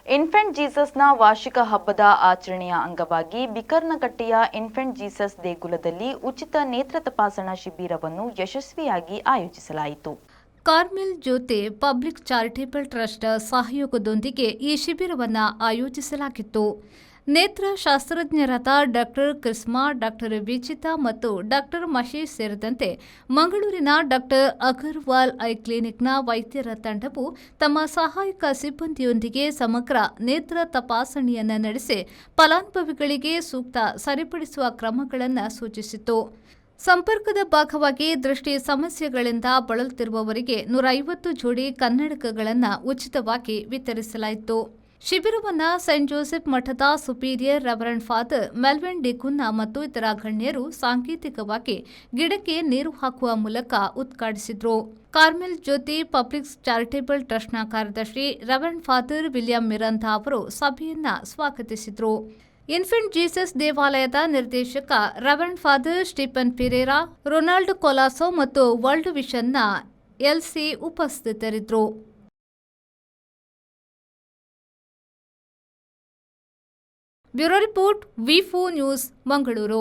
Infant ಜೀಸಸ್ನ ವಾರ್ಷಿಕ ಹಬ್ಬದ ಆಚರಣೆಯ ಅಂಗವಾಗಿ ಬಿಕರ್ನಕಟ್ಟೆಯ ಇನ್ಫೆಂಟ್ ಜೀಸಸ್ ದೇಗುಲದಲ್ಲಿ ಉಚಿತ ನೇತ್ರ ತಪಾಸಣಾ ಶಿಬಿರವನ್ನು ಯಶಸ್ವಿಯಾಗಿ ಆಯೋಜಿಸಲಾಯಿತು. ಕಾರ್ಮೆಲ್ ಜ್ಯೋತಿ ಪಬ್ಲಿಕ್ ಚಾರಿಟೇಬಲ್ ಟ್ರಸ್ಟ್ ಸಹಯೋಗದೊಂದಿಗೆ ಈ ಶಿಬಿರವನ್ನು ಆಯೋಜಿಸಲಾಗಿತ್ತು. ನೇತ್ರ ಶಾಸ್ತ್ರಜ್ಞರಾದ ಡಾಕ್ಟರ್ ಕ್ರಿಸ್ಮಾ, ಡಾಕ್ಟರ್ ವಿಚಿತಾ ಮತ್ತು ಡಾಕ್ಟರ್ ಮಹೇಶ್ ಸೇರಿದಂತೆ ಮಂಗಳೂರಿನ ಡಾಕ್ಟರ್ ಅಗರ್ವಾಲ್ ಐ ಕ್ಲಿನಿಕ್ನ ವೈದ್ಯರ ತಂಡವು ತಮ್ಮ ಸಹಾಯಕ ಸಿಬ್ಬಂದಿಯೊಂದಿಗೆ ಸಮಗ್ರ ನೇತ್ರ ತಪಾಸಣೆಯನ್ನು ನಡೆಸಿ ಫಲಾನುಭವಿಗಳಿಗೆ ಸೂಕ್ತ ಸರಿಪಡಿಸುವ ಕ್ರಮಗಳನ್ನು ಸೂಚಿಸಿತು. ಸಂಪರ್ಕದ ಭಾಗವಾಗಿ ದೃಷ್ಟಿ ಸಮಸ್ಯೆಗಳಿಂದ ಬಳಲುತ್ತಿರುವವರಿಗೆ 150 ಜೋಡಿ ಕನ್ನಡಕಗಳನ್ನು ಉಚಿತವಾಗಿ ವಿತರಿಸಲಾಯಿತು. ಶಿಬಿರವನ್ನು ಸೈಂಟ್ ಜೋಸೆಫ್ ಮಠದ ಸುಪೀರಿಯರ್ ರೆವರೆಂಡ್ ಫಾದರ್ ಮೆಲ್ವಿನ್ ಡಿಕುನ್ನಾ ಮತ್ತು ಇತರ ಗಣ್ಯರು ಸಾಂಕೇತಿಕವಾಗಿ ಗಿಡಕ್ಕೆ ನೀರು ಹಾಕುವ ಮೂಲಕ ಉದ್ಘಾಟಿಸಿದರು. ಕಾರ್ಮೆಲ್ ಜ್ಯೋತಿ ಪಬ್ಲಿಕ್ ಚಾರಿಟೇಬಲ್ ಟ್ರಸ್ಟ್ನ ಕಾರ್ಯದರ್ಶಿ ರೆವರೆಂಡ್ ಫಾದರ್ ವಿಲಿಯಂ ಮಿರಂದ ಅವರು ಸಭೆಯನ್ನು ಸ್ವಾಗತಿಸಿದರು. ಇನ್ಫೆಂಟ್ ಜೀಸಸ್ ದೇವಾಲಯದ ನಿರ್ದೇಶಕ Reverend Father Stephen Pereira, Ronald Colaco ಮತ್ತು ವರ್ಲ್ಡ್ ವಿಷನ್ನ ಎಲ್ಸಿ ಉಪಸ್ಥಿತರಿದ್ದರು. ಬ್ಯೂರೋ ರಿಪೋರ್ಟ್, ವಿ4 ನ್ಯೂಸ್, ಮಂಗಳೂರು.